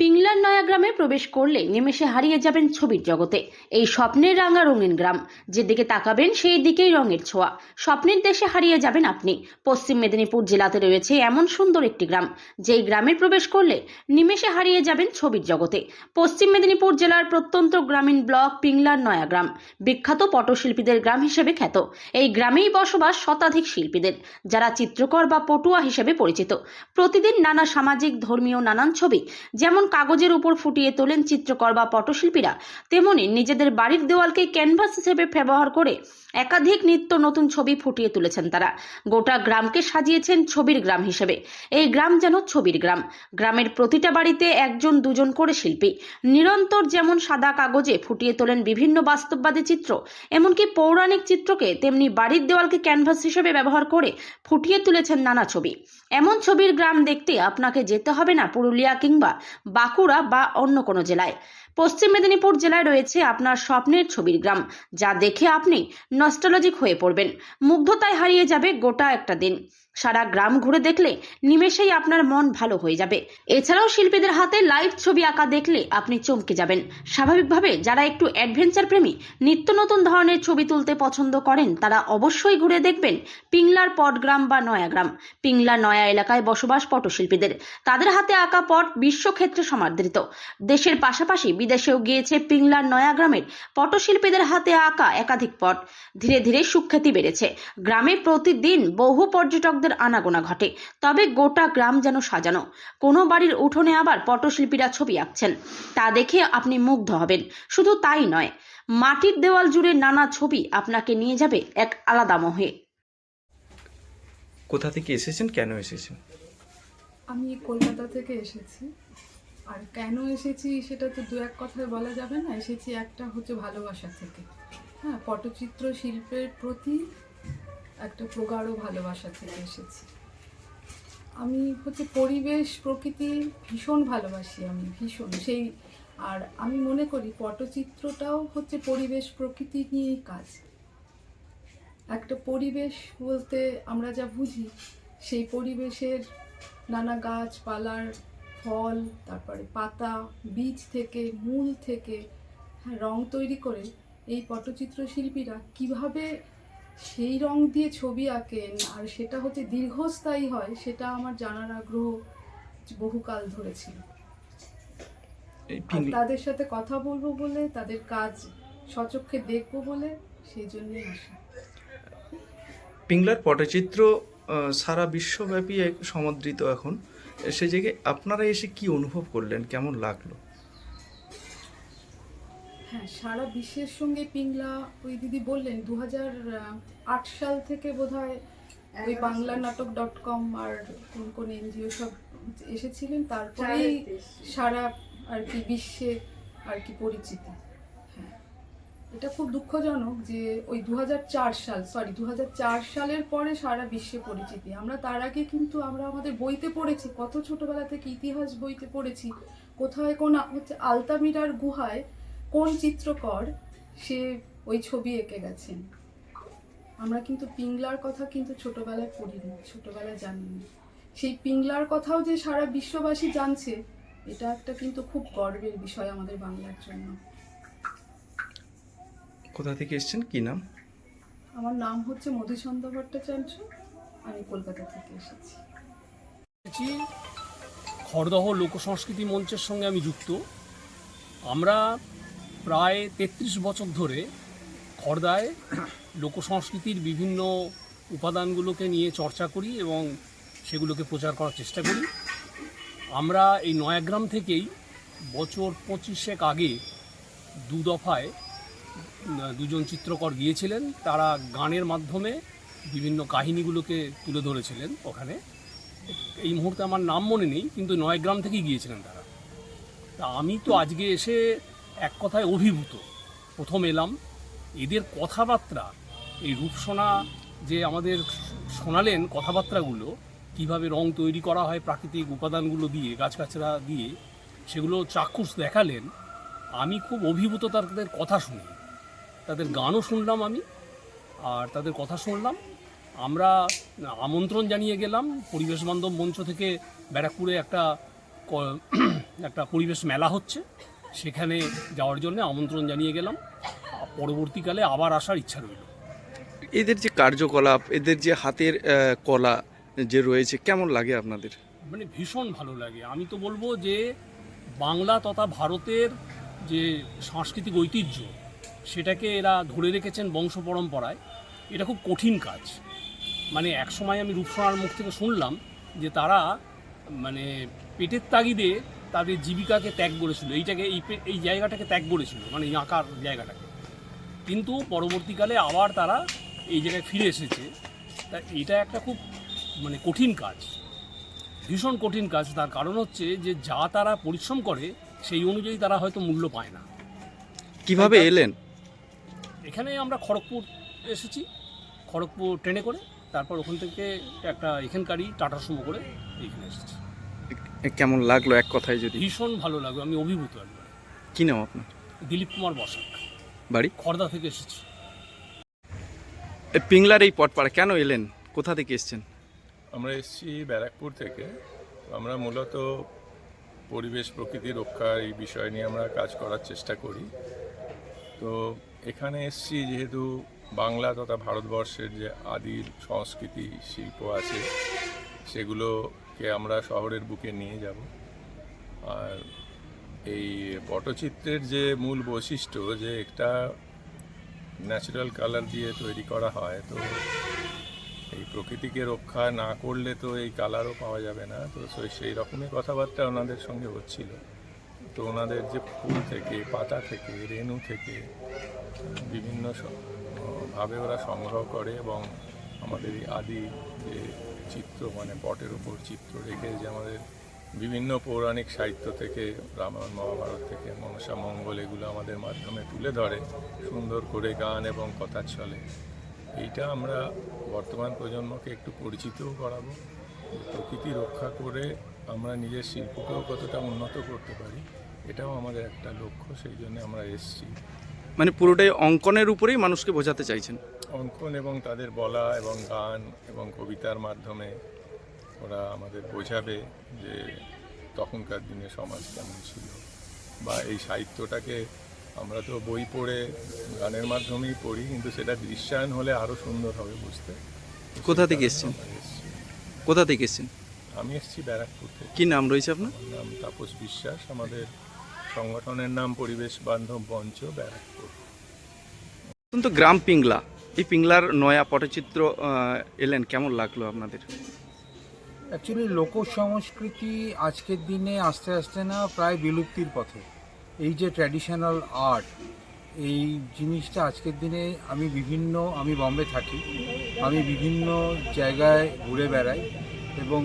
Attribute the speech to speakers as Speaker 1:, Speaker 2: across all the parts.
Speaker 1: পিংলার নয়া গ্রামে প্রবেশ করলে নিমেষে হারিয়ে যাবেন ছবির জগতে। এই স্বপ্নের রাঙা রঙিন গ্রাম, যেদিকে তাকাবেন সেই দিকেই রঙের ছোঁয়া। স্বপ্নের দেশে হারিয়ে যাবেন আপনি। পশ্চিম মেদিনীপুর জেলাতে রয়েছে এমন সুন্দর একটি গ্রাম, যেই গ্রামে প্রবেশ করলে নিমেষে হারিয়ে যাবেন ছবির জগতে। পশ্চিম মেদিনীপুর জেলার প্রত্যন্ত গ্রামীণ ব্লক পিংলার নয়া গ্রাম বিখ্যাত পটশিল্পীদের গ্রাম হিসেবে খ্যাত। এই গ্রামেই বসবাস শতাধিক শিল্পীদের, যারা চিত্রকর বা পটুয়া হিসেবে পরিচিত। প্রতিদিন নানা সামাজিক ধর্মীয় নানান ছবি যেমন কাগজের উপর ফুটিয়ে তোলেন চিত্রকর বা পটশিল্পীরা, তেমনি নিজেদের বাড়ির দেওয়ালকে ক্যানভাস হিসেবে ব্যবহার করে একাধিক নিত্য নতুন ছবি ফুটিয়ে তুলেছেন তারা। গোটা গ্রামকে সাজিয়েছেন ছবির গ্রাম হিসেবে। এই গ্রাম যেন ছবির গ্রাম। গ্রামের প্রতিটা বাড়িতে একজন দুজন করে শিল্পী নিরন্তর যেমন সাদা কাগজে ফুটিয়ে তোলেন বিভিন্ন বাস্তববাদী চিত্র, এমনকি পৌরাণিক চিত্রকে তেমনি বাড়ির দেওয়ালকে ক্যানভাস হিসেবে ব্যবহার করে ফুটিয়ে তুলেছেন নানা ছবি। এমন ছবির গ্রাম দেখতে আপনাকে যেতে হবে না পুরুলিয়া কিংবা বাঁকুড়া বা অন্য কোনো জেলায়। পশ্চিম মেদিনীপুর জেলায় রয়েছে আপনার স্বপ্নের ছবির গ্রাম, যা দেখে আপনি নস্টালজিক হয়ে পড়বেন। মুগ্ধতায় হারিয়ে যাবে গোটা একটা দিন। সারা গ্রাম ঘুরে দেখলে নিমেষেই আপনার মন ভালো হয়ে যাবে। এছাড়াও শিল্পীদের হাতে লাইভ ছবি আঁকা দেখলে আপনি চমকে যাবেন। স্বাভাবিকভাবে যারা একটু অ্যাডভেঞ্চার প্রেমী, নিত্য নতুন ধরনের ছবি তুলতে পছন্দ করেন, তারা অবশ্যই ঘুরে দেখবেন পিংলার পটগ্রাম বা নয়া গ্রাম। পিংলা নয়া এলাকায় বসবাস পটশিল্পীদের। তাদের হাতে আঁকা পট বিশ্বক্ষেত্রে সমাদৃত। দেশের পাশাপাশি বিদেশেও গিয়েছে পিংলার নয়া গ্রামের পটশিল্পীদের হাতে আঁকা একাধিক পট। ধীরে ধীরে সুখ্যাতি বেড়েছে। গ্রামে প্রতিদিন বহু পর্যটকদের আনাগোনা ঘটে। তবে গোটা গ্রাম যেন সাজানো। কোনো বাড়ির উঠোনে আবার পটশিল্পীরা ছবি আঁকছেন, তা দেখে আপনি মুগ্ধ হবেন। শুধু তাই নয়, মাটির দেওয়াল জুড়ে নানা ছবি আপনাকে নিয়ে যাবে এক আলাদা মোহে।
Speaker 2: কোথা থেকে এসেছেন, কেন এসেছেন?
Speaker 3: আমি কলকাতা থেকে এসেছি। আর কেন এসেছি সেটা তো দু এক কথায় বলা যাবে না। এসেছি একটা হচ্ছে ভালোবাসা থেকে। হ্যাঁ, পটচিত্র শিল্পের প্রতি একটা প্রগাঢ় ভালোবাসা থেকে এসেছি। আমি হচ্ছে পরিবেশ প্রকৃতি ভীষণ ভালোবাসি, আমি ভীষণ সেই। আর আমি মনে করি পটচিত্রটাও হচ্ছে পরিবেশ প্রকৃতি নিয়েই কাজ। একটা পরিবেশ বলতে আমরা যা বুঝি, সেই পরিবেশের নানা গাছপালার ফল, তারপরে পাতা, বীজ থেকে মূল থেকে রং তৈরি করে এই পটচিত্র শিল্পীরা কিভাবে সেই রং দিয়ে ছবি আঁকেন আর সেটা হচ্ছে দীর্ঘস্থায়ী হয়, সেটা আমার জানার আগ্রহ বহুকাল ধরে ছিল। আর তাদের সাথে কথা বলবো বলে, তাদের কাজ সচক্ষে দেখবো বলে, সেই জন্যই আসা।
Speaker 2: পিংলার পটচিত্র সারা বিশ্বব্যাপী সমাদৃত এখন। সে জায়গায় আপনারা এসে কি অনুভব করলেন, কেমন লাগলো?
Speaker 3: হ্যাঁ, সারা বিশ্বের সঙ্গে পিংলা, ওই দিদি বললেন 2008 সাল থেকে বোধহয় ওই banglanatok.com আর কোন কোন এনজিও সব এসেছিলেন, তারপরেই সারা আর কি বিশ্বে আর কি পরিচিতি। হ্যাঁ, এটা খুব দুঃখজনক যে ওই 2004 সালের পরে সারা বিশ্বে পরিচিতি। আমরা তার আগে কিন্তু আমরা আমাদের বইতে পড়েছি, কত ছোটবেলা থেকে ইতিহাস বইতে পড়েছি, কোথায় কোন হচ্ছে আলতামিরার গুহায় কোন চিত্রকর সে ওই ছবি এঁকে গেছেন। আমরা কিন্তু পিংলার কথা কিন্তু ছোটবেলায় পড়িনি, ছোটবেলায় জানিনি। সেই পিংলার কথাও যে সারা বিশ্ববাসী জানছে, এটা একটা কিন্তু খুব গর্বের বিষয় আমাদের বাংলার জন্য।
Speaker 2: কোথা থেকে এসেছেন, কি নাম?
Speaker 3: আমার নাম হচ্ছে মধুচন্দ্র ভট্টাচার্য, আমি কলকাতা থেকে এসেছি।
Speaker 4: খড়দহ লোকসংস্কৃতি মঞ্চের সঙ্গে আমি যুক্ত। আমরা প্রায় 33 বছর ধরে খড়দায় লোকসংস্কৃতির বিভিন্ন উপাদানগুলোকে নিয়ে চর্চা করি এবং সেগুলোকে প্রচার করার চেষ্টা করি। আমরা এই নয়াগ্রাম থেকেই বছর 25 আগে দু দফায় দুজন চিত্রকর গিয়েছিলেন। তারা গানের মাধ্যমে বিভিন্ন কাহিনীগুলোকে তুলে ধরেছিলেন ওখানে। এই মুহূর্তে আমার নাম মনে নেই, কিন্তু নয়াগ্রাম থেকেই গিয়েছিলেন তারা। তা আমি তো আজকে এসে এক কথায় অভিভূত। প্রথম এলাম, এদের কথাবার্তা, এই রূপসোনা যে আমাদের শোনালেন কথাবার্তাগুলো, কিভাবে রং তৈরি করা হয় প্রাকৃতিক উপাদানগুলো দিয়ে, গাছগাছরা দিয়ে, সেগুলো চাক্ষুষ দেখালেন। আমি খুব অভিভূত তাদের কথা শুনে। তাদের গানও শুনলাম আমি, আর তাদের কথা শুনলাম। আমরা আমন্ত্রণ জানিয়ে গেলাম পরিবেশ বান্ধব মঞ্চ থেকে ব্যারাকপুরে একটা একটা পরিবেশ মেলা হচ্ছে, সেখানে যাওয়ার জন্য আমন্ত্রণ জানিয়ে গেলাম। পরবর্তীকালে আবার আসার ইচ্ছা রইল।
Speaker 2: এদের যে কার্যকলাপ, এদের যে হাতের কলা যে রয়েছে, কেমন লাগে আপনাদের?
Speaker 4: মানে ভীষণ ভালো লাগে। আমি তো বলবো যে বাংলা তথা ভারতের যে সাংস্কৃতিক ঐতিহ্য, সেটাকে এরা ধরে রেখেছেন বংশ পরম্পরায়। এটা খুব কঠিন কাজ। মানে একসময় আমি রূপসার মুখ থেকে শুনলাম যে তারা মানে পেটের তাগিদে তাদের জীবিকাকে ত্যাগ করেছিল, এই জায়গাটাকে ত্যাগ করেছিল, মানে এই আঁকার জায়গাটাকে। কিন্তু পরবর্তীকালে আবার তারা এই জায়গায় ফিরে এসেছে। তা এটা একটা খুব মানে কঠিন কাজ, ভীষণ কঠিন কাজ। তার কারণ হচ্ছে যে যা তারা পরিশ্রম করে সেই অনুযায়ী তারা হয়তো মূল্য পায় না।
Speaker 2: কিভাবে এলেন?
Speaker 4: এখানে আমরা খড়গপুর এসেছি, খড়গপুর ট্রেনে করে, তারপর ওখান থেকে একটা এখানকারই টাটা সুমো করে এখানে এসেছি।
Speaker 2: কেমন লাগলো এক কথায় যদি?
Speaker 4: ভীষণ ভালো লাগলো, আমি অভিভূত একবার।
Speaker 2: কি নাম আপনার?
Speaker 4: দিলীপ কুমার বসাক,
Speaker 2: বাড়ি?
Speaker 4: খড়দা থেকে এসেছি।
Speaker 2: পিংলার এই পটপাড়া কেন এলেন? কোথা থেকে এসেছেন?
Speaker 5: আমরা এসেছি ব্যারাকপুর থেকে। আমরা মূলত পরিবেশ প্রকৃতি রক্ষার এই বিষয় নিয়ে আমরা কাজ করার চেষ্টা করি। তো এখানে এসেছি যেহেতু বাংলা তথা ভারতবর্ষের যে আদি সংস্কৃতি শিল্প আছে সেগুলোকে আমরা শহরের বুকে নিয়ে যাব। আর এই পটচিত্রের যে মূল বৈশিষ্ট্য, যে একটা ন্যাচারাল কালার দিয়ে তৈরি করা হয়, তো এই প্রকৃতিকে রক্ষা না করলে তো এই কালারও পাওয়া যাবে না। তো সেই রকমই কথাবার্তা ওনাদের সঙ্গে হচ্ছিল। তো ওনাদের যে ফুল থেকে, পাতা থেকে, রেণু থেকে বিভিন্ন ভাবে ওরা সংগ্রহ করে এবং আমাদের এই আদি যে চিত্র, মানে পটের উপর চিত্র রেখে যে আমাদের বিভিন্ন পৌরাণিক সাহিত্য থেকে, রামায়ণ মহাভারত থেকে, মনসা মঙ্গল, এগুলো আমাদের মাধ্যমে তুলে ধরে সুন্দর করে গান এবং কথার ছলে। এইটা আমরা বর্তমান প্রজন্মকে একটু পরিচিতও করাবো। প্রকৃতি রক্ষা করে আমরা নিজের শিল্পকেও কতটা উন্নত করতে পারি, এটাও আমাদের একটা লক্ষ্য। সেই জন্য আমরা এসেছি।
Speaker 2: মানে পুরোটাই অঙ্কনের উপরেই মানুষকে বোঝাতে চাইছেন?
Speaker 5: অঙ্কন এবং তাদের বলা এবং গান এবং কবিতার মাধ্যমে ওরা আমাদের বোঝাবে যে তখনকার দিনে সমাজ কেমন ছিল, বা এই সাহিত্যটাকে আমরা তো বই পড়ে গানের মাধ্যমেই পড়ি, কিন্তু সেটা দৃশ্যায়ন হলে আরও সুন্দর হবে বুঝতে।
Speaker 2: কোথা থেকে এসেছেন? কোথা থেকে এসেছেন?
Speaker 5: আমি এসেছি ব্যারাকপুর থেকে।
Speaker 2: কি নাম রয়েছে আপনার?
Speaker 5: আমার নাম তাপস বিশ্বাস। আমাদের সংগঠনের নাম পরিবেশ বান্ধব মঞ্চ ব্যারাকপুর।
Speaker 2: তো গ্রাম পিংলা, এই পিংলার নয়া পটচিত্র এলেন, কেমন লাগলো আপনাদের?
Speaker 6: অ্যাকচুয়ালি লোক সংস্কৃতি আজকের দিনে আস্তে আস্তে না প্রায় বিলুপ্তির পথে। এই যে ট্র্যাডিশনাল আর্ট, এই জিনিসটা আজকের দিনে আমি বম্বে থাকি, আমি বিভিন্ন জায়গায় ঘুরে বেড়াই এবং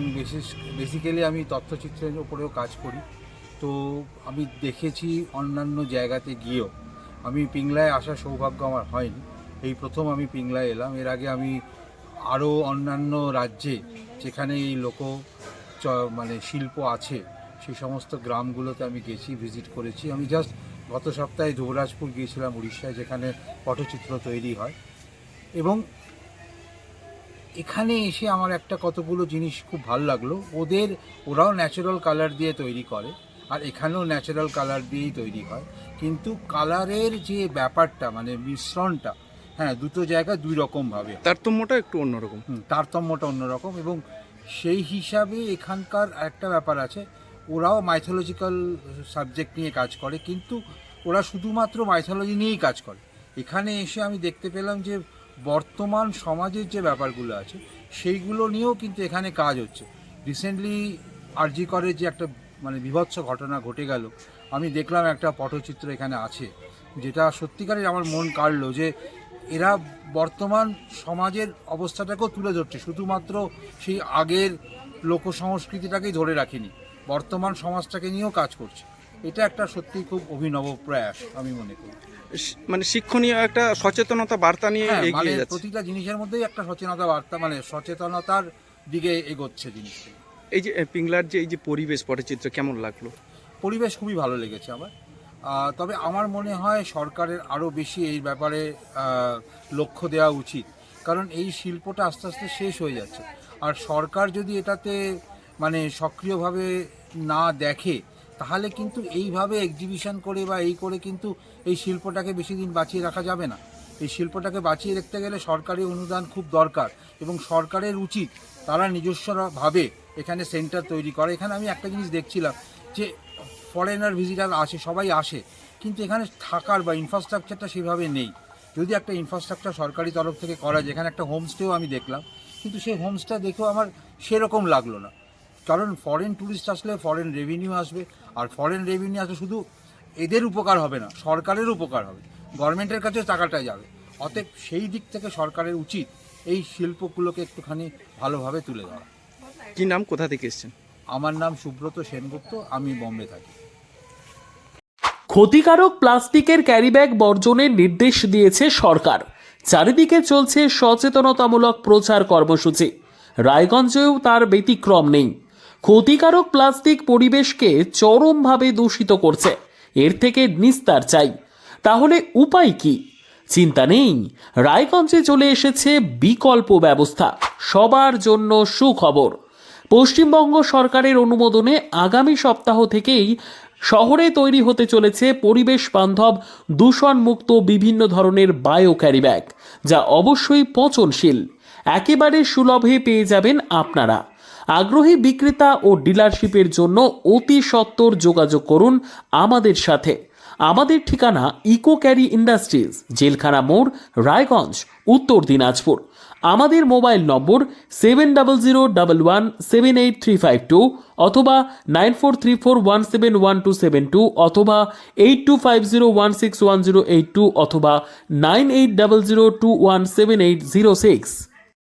Speaker 6: বেসিক্যালি আমি তথ্যচিত্রের ওপরেও কাজ করি। তো আমি দেখেছি অন্যান্য জায়গাতে গিয়েও। আমি পিংলায় আসার সৌভাগ্য আমার হয়নি, এই প্রথম আমি পিংলায় এলাম। এর আগে আমি আরও অন্যান্য রাজ্যে যেখানে এই মানে শিল্প আছে সেই সমস্ত গ্রামগুলোতে আমি গেছি, ভিজিট করেছি। আমি জাস্ট গত সপ্তাহে যুবরাজপুর গিয়েছিলাম উড়িষ্যায়, যেখানে পটচিত্র তৈরি হয়। এবং এখানে এসে আমার একটা কতগুলো জিনিস খুব ভালো লাগলো। ওরাও ন্যাচারাল কালার দিয়ে তৈরি করে, আর এখানেও ন্যাচারাল কালার দিয়েই তৈরি হয়, কিন্তু কালারের যে ব্যাপারটা, মানে মিশ্রণটা, হ্যাঁ, দুটো জায়গায় দুই রকমভাবে
Speaker 2: তারতম্যটা একটু অন্যরকম।
Speaker 6: তারতম্যটা অন্যরকম। এবং সেই হিসাবে এখানকার একটা ব্যাপার আছে, ওরাও মাইথোলজিক্যাল সাবজেক্ট নিয়ে কাজ করে, কিন্তু ওরা শুধুমাত্র মাইথোলজি নিয়েই কাজ করে। এখানে এসে আমি দেখতে পেলাম যে বর্তমান সমাজের যে ব্যাপারগুলো আছে সেইগুলো নিয়েও কিন্তু এখানে কাজ হচ্ছে। রিসেন্টলি আরজি করের যে একটা মানে বীভৎস ঘটনা ঘটে গেল, আমি দেখলাম একটা পটচিত্র এখানে আছে, যেটা সত্যিকারের আমার মন কাড়লো যে এরা বর্তমান সমাজের অবস্থাটাকেও তুলে ধরছে, শুধুমাত্র সেই আগের লোক সংস্কৃতিটাকেই ধরে রাখেনি, বর্তমান সমাজটাকে নিয়েও কাজ করছে। এটা একটা সত্যি খুব অভিনব প্রয়াস আমি মনে করি।
Speaker 2: মানে শিক্ষণীয় একটা সচেতনতা বার্তা নিয়ে
Speaker 6: হ্যাঁ, মানে
Speaker 2: এগিয়ে যাচ্ছে।
Speaker 6: প্রতিটা জিনিসের মধ্যেই একটা সচেতনতা বার্তা, মানে সচেতনতার দিকে এগোচ্ছে জিনিসটা।
Speaker 2: এই যে পিংলার যে এই যে পরিবেশ পটচিত্র কেমন লাগলো?
Speaker 6: পরিবেশ খুবই ভালো লেগেছে আমার। তবে আমার মনে হয় সরকারের আরও বেশি এই ব্যাপারে লক্ষ্য দেওয়া উচিত, কারণ এই শিল্পটা আস্তে আস্তে শেষ হয়ে যাচ্ছে। আর সরকার যদি এটাতে মানে সক্রিয়ভাবে না দেখে, তাহলে কিন্তু এইভাবে এক্সিবিশন করে বা এই করে কিন্তু এই শিল্পটাকে বেশি দিন বাঁচিয়ে রাখা যাবে না। এই শিল্পটাকে বাঁচিয়ে রাখতে গেলে সরকারি অনুদান খুব দরকার, এবং সরকারের উচিত তারা নিজস্বভাবে এখানে সেন্টার তৈরি করে। এখানে আমি একটা জিনিস দেখছিলাম যে ফরেনার ভিজিটার আসে, সবাই আসে, কিন্তু এখানে থাকার বা ইনফ্রাস্ট্রাকচারটা সেভাবে নেই। যদি একটা ইনফ্রাস্ট্রাকচার সরকারি তরফ থেকে করা যায়, এখানে একটা হোমস্টেও আমি দেখলাম, কিন্তু সেই হোমস্টে দেখেও আমার সেরকম লাগলো না। কারণ ফরেন ট্যুরিস্ট আসলে ফরেন রেভিনিউ আসবে, আর ফরেন রেভিনিউ আসলে শুধু এদের উপকার হবে না, সরকারের উপকার হবে, গভর্নমেন্টের কাছে টাকাটা যাবে। অতএব সেই দিক থেকে সরকারের উচিত এই শিল্পগুলোকে একটুখানি ভালোভাবে তুলে ধরা।
Speaker 2: কি নাম, কোথা থেকে এসেছেন?
Speaker 6: আমার নাম সুব্রত সেনগুপ্ত, আমি বোম্বে থাকি।
Speaker 7: ক্ষতিকারক প্লাস্টিকের ক্যারিব্যাগ বর্জনের নির্দেশ দিয়েছে সরকার। চারিদিকে চলছে সচেতনতামূলক প্রচার কর্মসূচি। রায়গঞ্জেও তার ব্যতিক্রম নেই। ক্ষতিকারক প্লাস্টিক পরিবেশকে চরমভাবে দূষিত করছে। এর থেকে নিস্তার চাই। তাহলে উপায় কি? চিন্তা নেই, রায়গঞ্জে চলে এসেছে বিকল্প ব্যবস্থা। সবার জন্য সুখবর। পশ্চিমবঙ্গ সরকারের অনুমোদনে আগামী সপ্তাহ থেকেই শহরে তৈরি হতে চলেছে পরিবেশ বান্ধব দূষণমুক্ত বিভিন্ন ধরনের বায়ো ক্যারিব্যাগ, যা অবশ্যই পচনশীল। একেবারে সুলভে পেয়ে যাবেন আপনারা। আগ্রহী বিক্রেতা ও ডিলারশিপের জন্য অতি সত্বর যোগাযোগ করুন আমাদের সাথে। আমাদের ঠিকানা ইকো ক্যারি ইন্ডাস্ট্রিজ, জেলখানা মোড়, রায়গঞ্জ, উত্তর দিনাজপুর। আমাদের মোবাইল নম্বর 7001178352 অথবা 9434171272 অথবা 8250161082 অথবা 9800217806।